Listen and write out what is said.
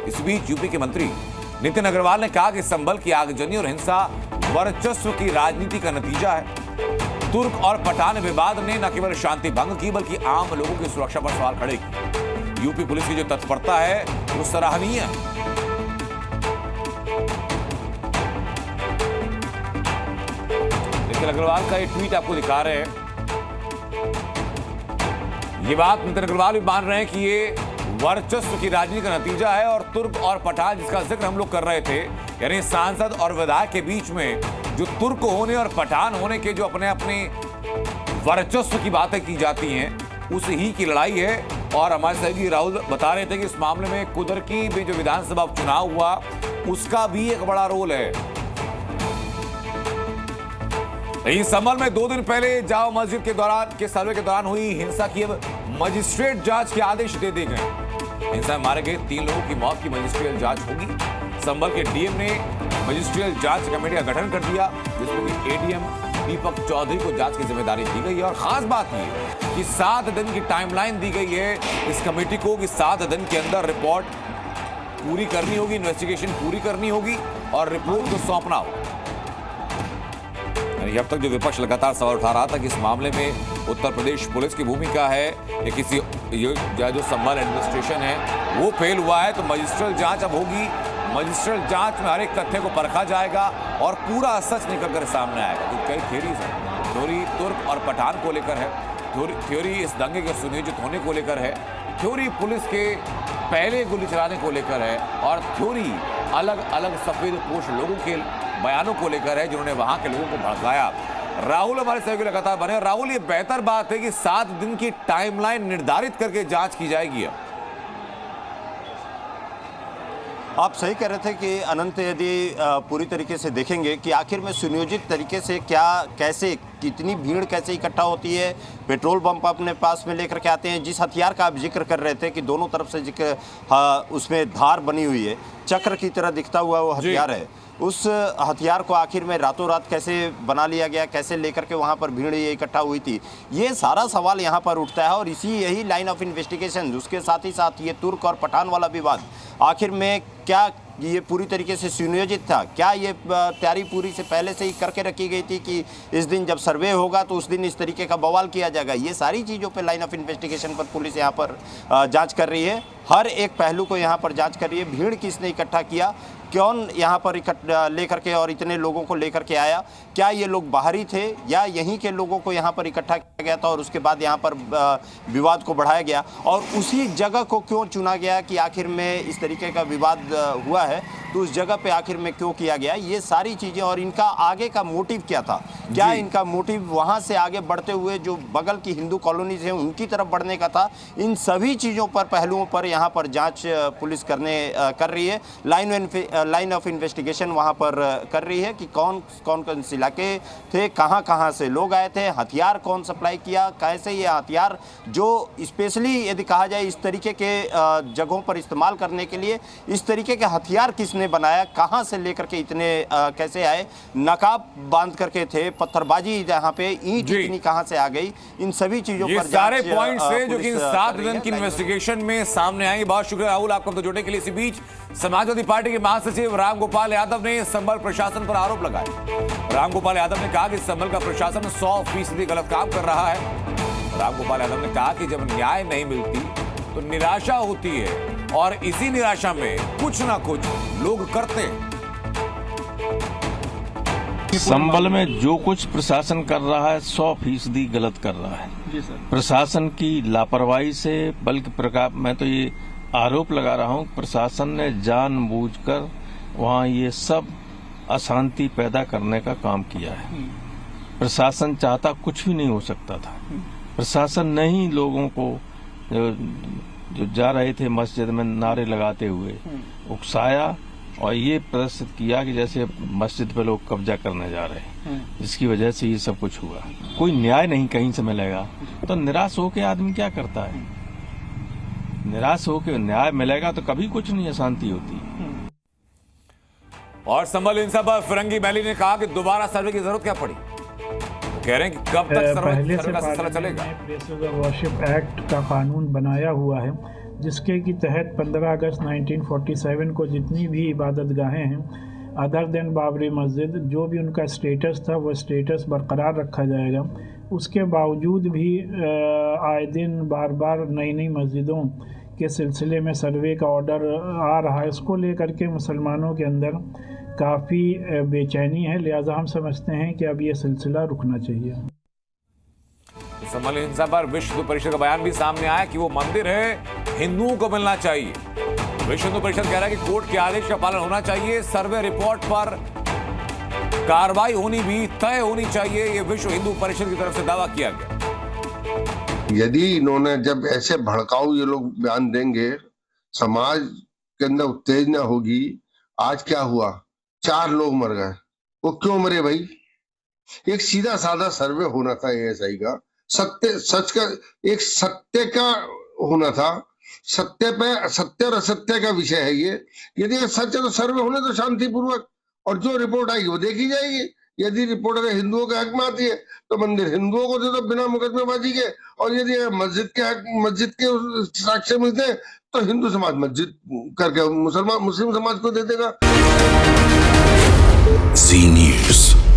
इस बीच यूपी के मंत्री नितिन अग्रवाल ने कहा कि संभल की आगजनी और हिंसा वर्चस्व की राजनीति का नतीजा है। तुर्क और पठान विवाद ने न केवल शांति भंग की बल्कि आम लोगों की सुरक्षा पर सवाल खड़े किए। यूपी पुलिस की जो तत्परता है वो सराहनीय है। नितिन अग्रवाल का ये ट्वीट आपको दिखा रहे हैं। ये बात नितिन अग्रवाल भी मान रहे हैं कि ये वर्चस्व की राजनीति का नतीजा है और तुर्क और पठान जिसका जिक्र हम लोग कर रहे थे, यानी सांसद और विधायक के बीच में जो तुर्क होने और पठान होने के जो अपने अपने वर्चस्व की बातें की जाती हैं, उस ही की लड़ाई है। और हमारे सहयोगी राहुल बता रहे थे कि इस मामले में कुदरकी में जो विधानसभा चुनाव हुआ उसका भी एक बड़ा रोल है। इस संबल में 2 दिन पहले जामा मस्जिद के सर्वे के दौरान हुई हिंसा की अब मजिस्ट्रेट जांच के आदेश दे दिए गए। हिंसा में मारे गए 3 लोगों की मौत की मजिस्ट्रियल जांच होगी। संबल के डीएम ने मजिस्ट्रियल जांच कमेटी का गठन कर दिया, जिसमें कि एडीएम दीपक चौधरी को जांच की जिम्मेदारी दी गई है। और खास बात यह कि 7 दिन की टाइमलाइन दी गई है इस कमेटी को कि 7 दिन के अंदर रिपोर्ट पूरी करनी होगी, इन्वेस्टिगेशन पूरी करनी होगी और रिपोर्ट को सौंपना होगा। अब तक जो विपक्ष लगातार सवाल उठा रहा था कि इस मामले में उत्तर प्रदेश पुलिस की भूमिका है या किसी जो संबल एडमिनिस्ट्रेशन है वो फेल हुआ है, तो मजिस्ट्रियल जांच अब होगी। मजिस्ट्रियल जांच में हर एक तथ्य को परखा जाएगा और पूरा सच निकल कर सामने आएगा। तो कई थ्योरीज हैं। थ्योरी तुर्क और पठान को लेकर है, थ्योरी इस दंगे के सुनियोजित होने को लेकर है, थ्योरी पुलिस के पहले गोली चलाने को लेकर है और थ्योरी अलग अलग सफेद पोश लोगों के बयानों को लेकर है जिन्होंने वहां के लोगों को भड़काया। राहुल हमारे सहयोगी लगातार बने। राहुल, ये बेहतर बात है कि 7 दिन की टाइमलाइन निर्धारित करके जांच की जाएगी। आप सही कह रहे थे कि अनंत, यदि पूरी तरीके से देखेंगे कि आखिर में सुनियोजित तरीके से क्या, कैसे, कितनी भीड़ कैसे इकट्ठा होती है, पेट्रोल पंप अपने पास में लेकर के आते हैं। जिस हथियार का आप जिक्र कर रहे थे कि दोनों तरफ से जिक्र, उसमें धार बनी हुई है, चक्र की तरह दिखता हुआ वो हथियार है, उस हथियार को आखिर में रातों रात कैसे बना लिया गया, कैसे लेकर के वहाँ पर भीड़ ये इकट्ठा हुई थी, ये सारा सवाल यहाँ पर उठता है। और यही लाइन ऑफ इन्वेस्टिगेशन, उसके साथ ही साथ ये तुर्क और पठान वाला विवाद आखिर में क्या ये पूरी तरीके से सुनियोजित था, क्या ये तैयारी पूरी से पहले से ही करके रखी गई थी कि इस दिन जब सर्वे होगा तो उस दिन इस तरीके का बवाल किया जाएगा। ये सारी चीज़ों पे लाइन ऑफ इन्वेस्टिगेशन पर पुलिस यहाँ पर जांच कर रही है, हर एक पहलू को यहाँ पर जांच कर रही है। भीड़ किसने इकट्ठा किया, कौन यहाँ पर इकट्ठा लेकर के और इतने लोगों को लेकर के आया, क्या ये लोग बाहरी थे या यहीं के लोगों को यहाँ पर इकट्ठा किया गया था और उसके बाद यहाँ पर विवाद को बढ़ाया गया, और उसी जगह को क्यों चुना गया कि आखिर में इस तरीके का विवाद हुआ है तो उस जगह पे आखिर में क्यों किया गया, ये सारी चीज़ें। और इनका आगे का मोटिव क्या था, क्या इनका मोटिव वहाँ से आगे बढ़ते हुए जो बगल की हिंदू कॉलोनीज हैं उनकी तरफ बढ़ने का था, इन सभी चीज़ों पर, पहलुओं पर यहाँ पर जांच पुलिस कर रही है। लाइन ऑफ इन्वेस्टिगेशन वहाँ पर कर रही है कि कौन कौन से इलाके थे, कहाँ कहाँ से लोग आए थे, हथियार कौन सप्लाई किया, कैसे ये हथियार जो स्पेशली यदि कहा जाए इस तरीके के जगहों पर इस्तेमाल करने के लिए, इस तरीके के हथियार किसने बनाया, कहाँ से लेकर के इतने कैसे आए, नकाब बांध करके थे, पत्थरबाजी जहाँ पे, ईंट इतनी कहाँ से आ गई, इन सभी चीजों पर सारे पॉइंट्स है जो कि 7 दिन की इन्वेस्टिगेशन में सामने आएंगे। बहुत शुक्रिया राहुल आपको तो जुड़ने के लिए। इसी बीच समाजवादी पार्टी के महासचिव रामगोपाल यादव ने संबल प्रशासन पर आरोप लगाए। रामगोपाल यादव ने कहा कि संबल का प्रशासन 100% गलत काम कर रहा है। रामगोपाल यादव ने कहा कि जब न्याय नहीं मिलती तो निराशा होती है और इसी निराशा में कुछ ना कुछ लोग करते हैं। संबल में जो कुछ प्रशासन कर रहा है 100% गलत कर रहा है जी सर। प्रशासन की लापरवाही से, बल्कि मैं तो ये आरोप लगा रहा हूँ, प्रशासन ने जानबूझकर वहाँ ये सब अशांति पैदा करने का काम किया है। प्रशासन चाहता कुछ भी नहीं हो सकता था। प्रशासन ने ही लोगों को जो जा रहे थे मस्जिद में नारे लगाते हुए उकसाया और ये प्रदर्शित किया कि जैसे मस्जिद पे लोग कब्जा करने जा रहे हैं, जिसकी वजह से ये सब कुछ हुआ। कोई न्याय नहीं कहीं से मिलेगा तो निराश होकर आदमी क्या करता है, निराश होकर न्याय मिलेगा तो कभी कुछ नहीं, अशांति होती। और संबल हिंसा पर फिरंगी बैली ने कहा कि दोबारा सर्वे की जरूरत क्या पड़ी। कह रहे हैं कि कब तक सर्वे का सिलसिला चलेगा। प्लेसेस ऑफ वर्शिप एक्ट का कानून बनाया हुआ है जिसके की तहत 15 अगस्त 1947 को जितनी भी इबादत गाहें हैं अदर देन बाबरी मस्जिद, जो भी उनका स्टेटस था वो स्टेटस बरकरार रखा जाएगा। उसके बावजूद भी आए दिन बार बार नई नई मस्जिदों के सिलसिले में सर्वे का ऑर्डर आ रहा है। इसको लेकर के मुसलमानों के अंदर काफ़ी बेचैनी है, लिहाजा हम समझते हैं कि अब ये सिलसिला रुकना चाहिए। संभल हिंसा पर विश्व हिंदू परिषद का बयान भी सामने आया कि वो मंदिर है, हिंदुओं को मिलना चाहिए। विश्व हिंदू परिषद कह रहा है कि कोर्ट के आदेश का पालन होना चाहिए, सर्वे रिपोर्ट पर कार्रवाई होनी भी तय होनी चाहिए। ये विश्व हिंदू परिषद की तरफ से दावा किया गया। यदि इन्होंने जब ऐसे भड़काऊ ये लोग बयान देंगे, समाज के अंदर उत्तेजना होगी। आज क्या हुआ, 4 लोग मर गए। वो क्यों मरे भाई? एक सीधा साधा सर्वे होना था एएसआई का, सच का, एक सत्य का होना था। सत्य और असत्य का विषय है ये। यदि सच है तो सर्वे होने तो शांतिपूर्वक, और जो रिपोर्ट आएगी वो देखी जाएगी। यदि रिपोर्ट अगर हिंदुओं के हक में आती है तो मंदिर हिंदुओं को दे दो बिना मुकदमेबाजी के, और यदि मस्जिद के साक्ष्य मिलते हैं तो हिंदू समाज मस्जिद करके मुस्लिम समाज को दे देगा। जी न्यूज़।